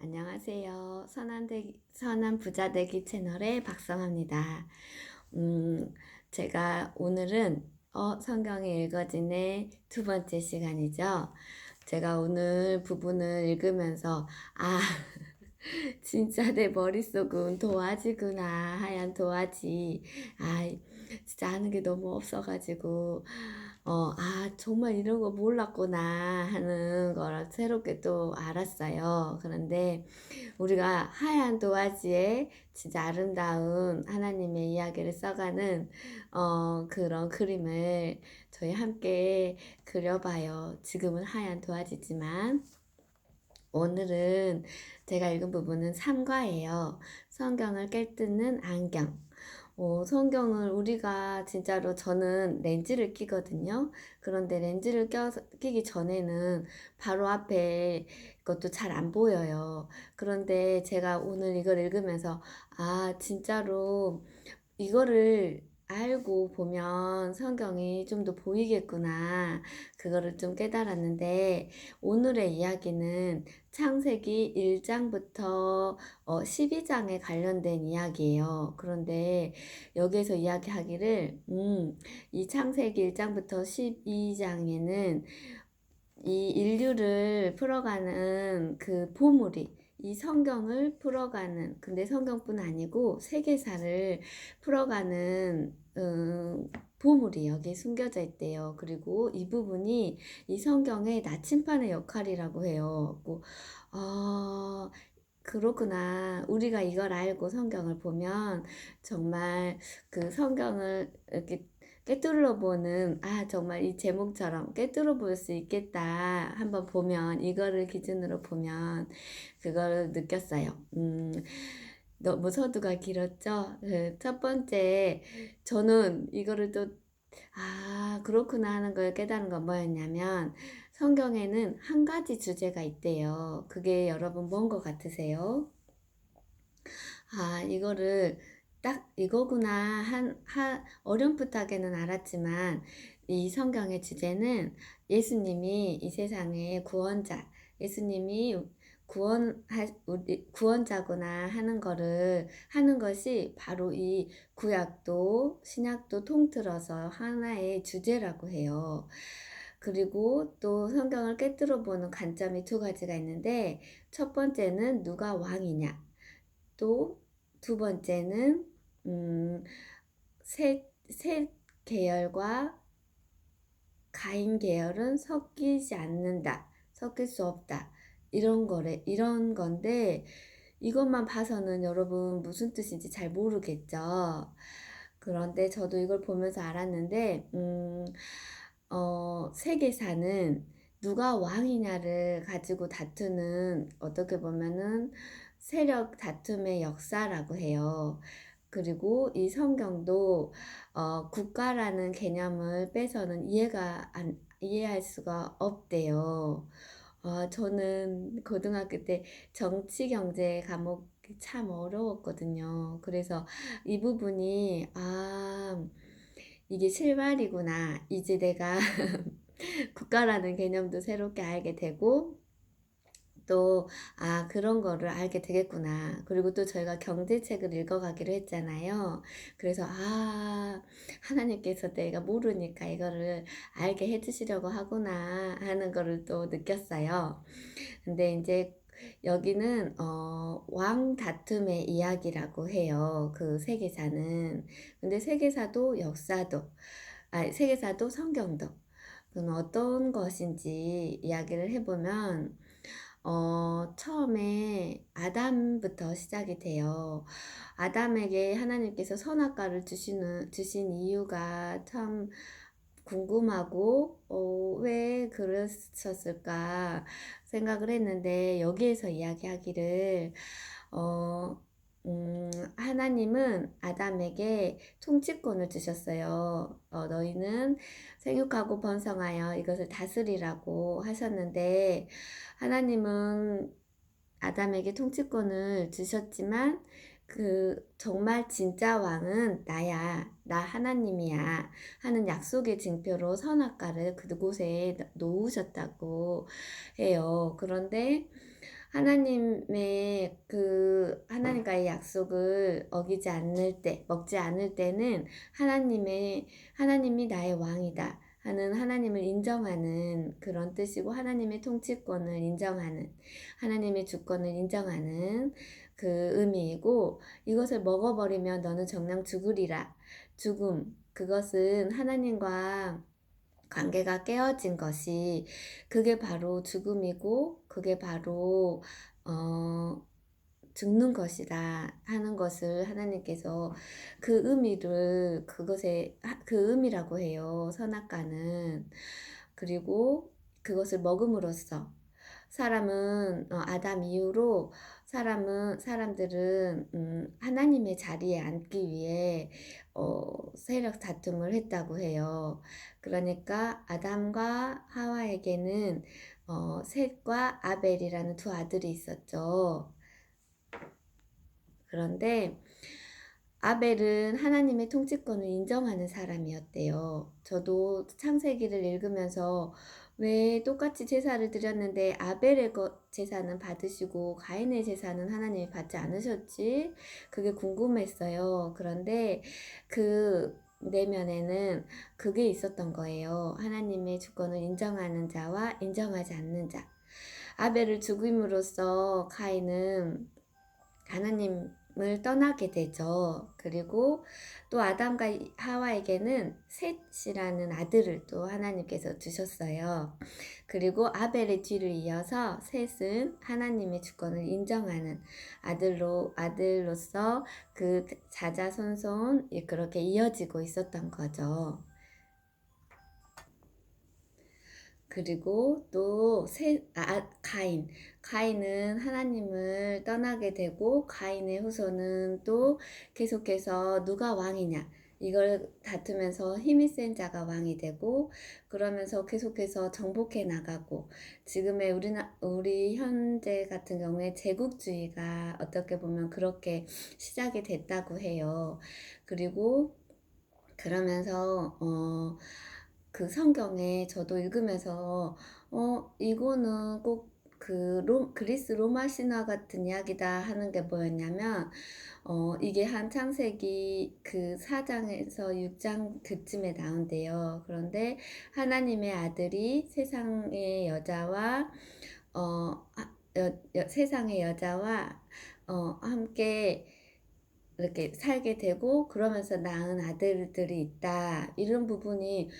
안녕하세요. 선한 부자 되기 채널의 박성아입니다. 제가 오늘은 성경이 읽어지네 두 번째 시간이죠. 제가 오늘 부분을 읽으면서 진짜 내 머릿속은 도화지구나, 하얀 도화지. 진짜 아는 게 너무 없어가지고 정말 이런 거 몰랐구나 하는 걸 새롭게 또 알았어요. 그런데 우리가 하얀 도화지에 진짜 아름다운 하나님의 이야기를 써가는 그런 그림을 저희 함께 그려봐요. 지금은 하얀 도화지지만 오늘은 제가 읽은 부분은 3과예요. 성경을 깨뜨는 안경. 성경을 우리가 진짜로 저는 렌즈를 끼거든요. 그런데 렌즈를 끼기 전에는 바로 앞에 것도 잘 안 보여요. 그런데 제가 오늘 이걸 읽으면서 진짜로 이거를 알고 보면 성경이 좀 더 보이겠구나. 그거를 좀 깨달았는데 오늘의 이야기는 창세기 1장부터 12장에 관련된 이야기예요. 그런데 여기에서 이야기하기를 이 창세기 1장부터 12장에는 이 인류를 풀어가는 그 보물이 이 성경을 풀어가는, 근데 성경뿐 아니고 세계사를 풀어가는 보물이 여기에 숨겨져 있대요. 그리고 이 부분이 이 성경의 나침판의 역할이라고 해요. 그렇구나. 우리가 이걸 알고 성경을 보면 정말 그 성경을 이렇게 꿰뚫어 보는, 정말 이 제목처럼 꿰뚫어 볼 수 있겠다. 한번 보면, 이거를 기준으로 보면, 그걸 느꼈어요. 너무 서두가 길었죠? 첫 번째, 저는 이거를 또, 그렇구나 하는 걸 깨달은 건 뭐였냐면, 성경에는 한 가지 주제가 있대요. 그게 여러분 뭔 것 같으세요? 이거를 딱 이거구나 어렴풋하게는 알았지만 이 성경의 주제는 예수님이 이 세상의 구원자, 예수님이 구원자구나 하는 것이 바로 이 구약도 신약도 통틀어서 하나의 주제라고 해요. 그리고 또 성경을 깨뜨려 보는 관점이 두 가지가 있는데 첫 번째는 누가 왕이냐, 또 두 번째는 셋 계열과 가인 계열은 섞이지 않는다, 섞일 수 없다, 이런 건데 이것만 봐서는 여러분 무슨 뜻인지 잘 모르겠죠. 그런데 저도 이걸 보면서 알았는데 세계사는 누가 왕이냐를 가지고 다투는, 어떻게 보면은 세력 다툼의 역사라고 해요. 그리고 이 성경도 국가라는 개념을 빼서는 이해할 수가 없대요. 저는 고등학교 때 정치 경제 과목이 참 어려웠거든요. 그래서 이 부분이 이게 실말이구나. 이제 내가 국가라는 개념도 새롭게 알게 되고 또 그런 거를 알게 되겠구나. 그리고 또 저희가 경제책을 읽어가기로 했잖아요. 그래서 하나님께서 내가 모르니까 이거를 알게 해주시려고 하구나 하는 거를 또 느꼈어요. 근데 이제 여기는 왕 다툼의 이야기라고 해요. 그 세계사는. 근데 세계사도 성경도 그건 어떤 것인지 이야기를 해보면 처음에 아담부터 시작이 돼요. 아담에게 하나님께서 선악과를 주신 이유가 참 궁금하고, 왜 그러셨을까 생각을 했는데, 여기에서 이야기하기를, 어, 하나님은 아담에게 통치권을 주셨어요. 너희는 생육하고 번성하여 이것을 다스리라고 하셨는데, 하나님은 아담에게 통치권을 주셨지만 정말 진짜 왕은 나야, 나 하나님이야 하는 약속의 증표로 선악과를 그곳에 놓으셨다고 해요. 그런데 하나님의 그 하나님과의 약속을 어기지 않을 때, 먹지 않을 때는 하나님이 나의 왕이다 하는 하나님을 인정하는 그런 뜻이고, 하나님의 통치권을 인정하는, 하나님의 주권을 인정하는 그 의미이고, 이것을 먹어버리면 너는 정녕 죽으리라. 죽음, 그것은 하나님과 관계가 깨어진 것이, 그게 바로 죽음이고, 그게 바로 어, 죽는 것이다 하는 것을 하나님께서 그 의미를, 그 의미라고 해요, 선악과는. 그리고 그것을 먹음으로써 아담 이후로 사람들은 하나님의 자리에 앉기 위해 세력 다툼을 했다고 해요. 그러니까 아담과 하와에게는 셋과 아벨이라는 두 아들이 있었죠. 그런데 아벨은 하나님의 통치권을 인정하는 사람이었대요. 저도 창세기를 읽으면서 왜 똑같이 제사를 드렸는데 아벨의 제사는 받으시고 가인의 제사는 하나님이 받지 않으셨지? 그게 궁금했어요. 그런데 그 내면에는 그게 있었던 거예요. 하나님의 주권을 인정하는 자와 인정하지 않는 자. 아벨을 죽임으로써 가인은 하나님을 떠나게 되죠. 그리고 또 아담과 하와에게는 셋이라는 아들을 또 하나님께서 주셨어요. 그리고 아벨의 뒤를 이어서 셋은 하나님의 주권을 인정하는 아들로서 그 자자손손 그렇게 이어지고 있었던 거죠. 그리고 또 가인은 하나님을 떠나게 되고, 가인의 후손은 또 계속해서 누가 왕이냐 이걸 다투면서 힘이 센 자가 왕이 되고, 그러면서 계속해서 정복해 나가고, 지금의 우리 현재 같은 경우에 제국주의가 어떻게 보면 그렇게 시작이 됐다고 해요. 그리고 그러면서 그 성경에 저도 읽으면서 이거는 꼭 그리스 로마 신화 같은 이야기다 하는 게 뭐였냐면, 이게 한 창세기 그 4장에서 6장 그쯤에 나온대요. 그런데 하나님의 아들이 세상의 여자와 함께 이렇게 살게 되고, 그러면서 낳은 아들들이 있다, 이런 부분이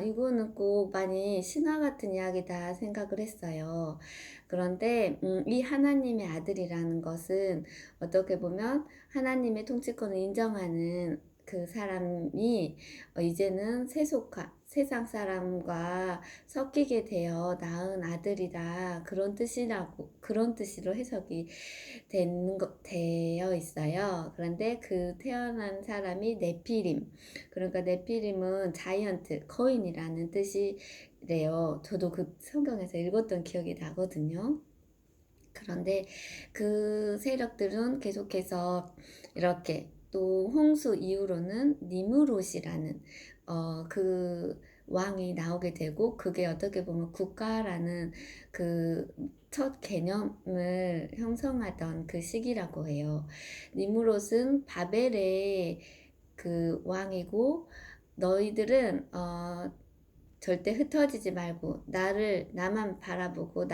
이거는 꼭 많이 신화 같은 이야기다 생각을 했어요. 그런데 이 하나님의 아들이라는 것은 어떻게 보면 하나님의 통치권을 인정하는 그 사람이 이제는 세상 사람과 섞이게 되어 낳은 아들이다, 그런 뜻으로 해석이 되어 있어요. 그런데 그 태어난 사람이 네피림, 그러니까 네피림은 자이언트, 거인이라는 뜻이래요. 저도 그 성경에서 읽었던 기억이 나거든요. 그런데 그 세력들은 계속해서 이렇게, 또 홍수 이후로는 니무롯이라는 그 왕이 나오게 되고, 그게 어떻게 보면 국가라는 그 첫 개념을 형성하던 그 시기라고 해요. 니무롯은 바벨의 그 왕이고, 너희들은 절대 흩어지지 말고 나만 바라보고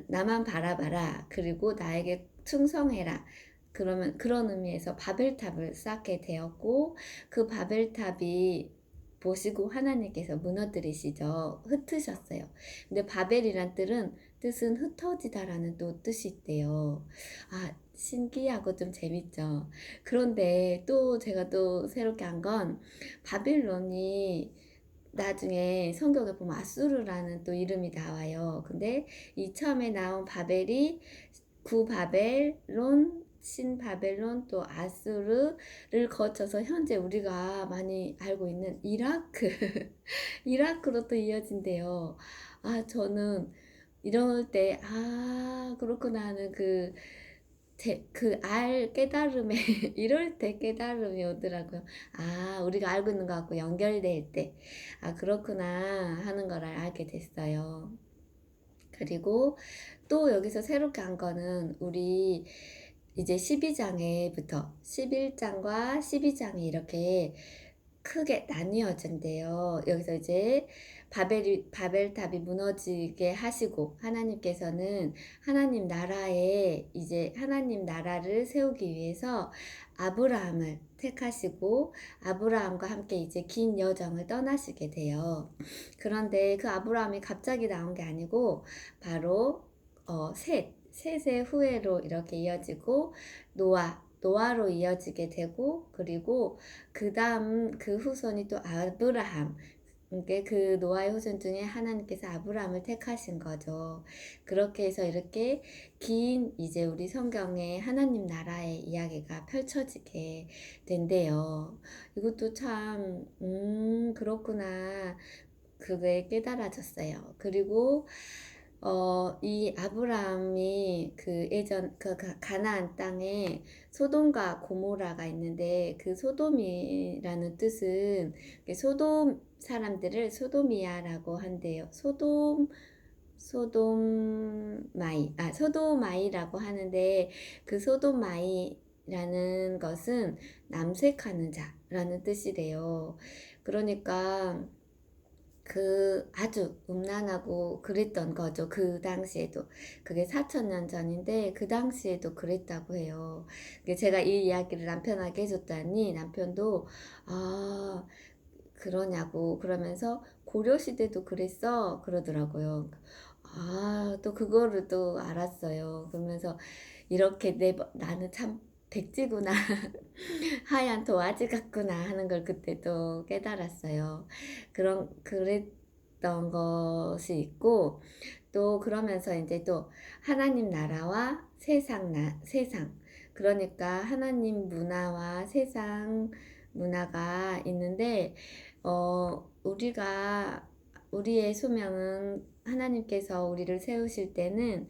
나만 바라봐라. 그리고 나에게 충성해라. 그러면 그런 의미에서 바벨탑을 쌓게 되었고, 그 바벨탑이 보시고 하나님께서 무너뜨리시죠. 흩으셨어요. 근데 바벨이란 뜻은 흩어지다라는 또 뜻이 있대요. 신기하고 좀 재밌죠. 그런데 또 제가 또 새롭게 한 건, 바빌론이 나중에 성경에 보면 아수르라는 또 이름이 나와요. 근데 이 처음에 나온 바벨이 구바벨론, 신바벨론, 또 아수르를 거쳐서 현재 우리가 많이 알고 있는 이라크로 또 이어진대요. 저는 이럴 때 그렇구나 하는 깨달음에 이럴 때 깨달음이 오더라고요. 우리가 알고 있는 것 같고 연결될 때, 그렇구나 하는 걸 알게 됐어요. 그리고 또 여기서 새롭게 한 거는 우리 이제 12장에부터 11장과 12장이 이렇게 크게 나뉘어진대요. 여기서 이제 바벨탑이 무너지게 하시고 하나님께서는 하나님 나라에 이제 하나님 나라를 세우기 위해서 아브라함을 택하시고 아브라함과 함께 이제 긴 여정을 떠나시게 돼요. 그런데 그 아브라함이 갑자기 나온 게 아니고 바로 셋의 후예로 이렇게 이어지고 노아로 이어지게 되고, 그리고 그 다음 그 후손이 또 아브라함. 그러니까 그 노아의 후손 중에 하나님께서 아브라함을 택하신 거죠. 그렇게 해서 이렇게 긴 이제 우리 성경에 하나님 나라의 이야기가 펼쳐지게 된대요. 이것도 참, 그렇구나. 그게 깨달아졌어요. 그리고 이 아브라함이 그 예전 가나안 땅에 소돔과 고모라가 있는데 그 소돔이라는 뜻은 소돔 사람들을 소도미아라고 한대요. 소도마이라고 하는데 그 소도마이라는 것은 남색하는 자라는 뜻이래요. 그러니까 아주 음란하고 그랬던 거죠. 그 당시에도. 그게 4,000년 전인데, 그 당시에도 그랬다고 해요. 제가 이 이야기를 남편에게 해줬더니, 남편도, 아, 그러냐고, 그러면서, 고려시대도 그랬어? 그러더라고요. 아, 또 그거를 또 알았어요. 그러면서, 이렇게 나는 참 백지구나. 하얀 도화지 같구나 하는 걸 그때 또 깨달았어요. 그랬던 것이 있고, 또 그러면서 이제 또 하나님 나라와 세상. 그러니까 하나님 문화와 세상 문화가 있는데, 우리의 소명은 하나님께서 우리를 세우실 때는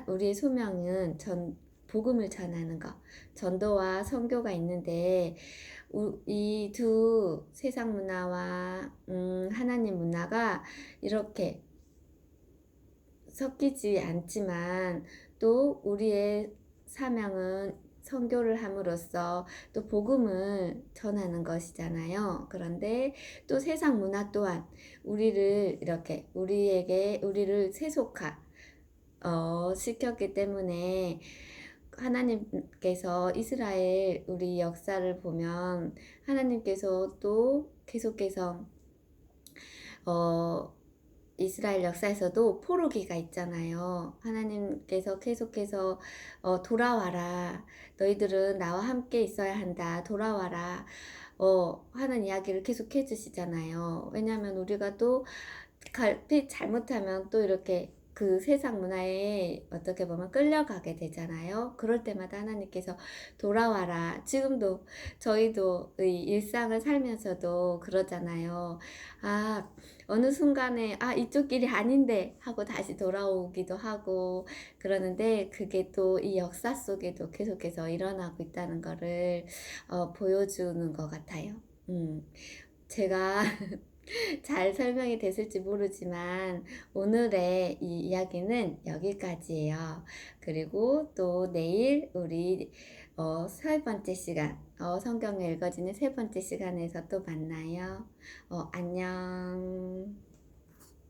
우리의 소명은 복음을 전하는 것, 전도와 선교가 있는데 이 두 세상 문화와 하나님 문화가 이렇게 섞이지 않지만 또 우리의 사명은 선교를 함으로써 또 복음을 전하는 것이잖아요. 그런데 또 세상 문화 또한 우리를 시켰기 때문에 하나님께서 이스라엘 우리 역사를 보면 하나님께서 또 계속해서 이스라엘 역사에서도 포로기가 있잖아요. 하나님께서 계속해서 돌아와라. 너희들은 나와 함께 있어야 한다. 돌아와라. 하는 이야기를 계속 해주시잖아요. 왜냐하면 우리가 또 잘못하면 또 이렇게 그 세상 문화에 어떻게 보면 끌려가게 되잖아요. 그럴 때마다 하나님께서 돌아와라. 지금도 저희도 이 일상을 살면서도 그러잖아요. 어느 순간에 이쪽 길이 아닌데 하고 다시 돌아오기도 하고 그러는데 그게 또 이 역사 속에도 계속해서 일어나고 있다는 거를 보여주는 것 같아요. 제가 잘 설명이 됐을지 모르지만 오늘의 이 이야기는 여기까지예요. 그리고 또 내일 우리 세 번째 시간, 성경을 읽어지는 세 번째 시간에서 또 만나요. 안녕.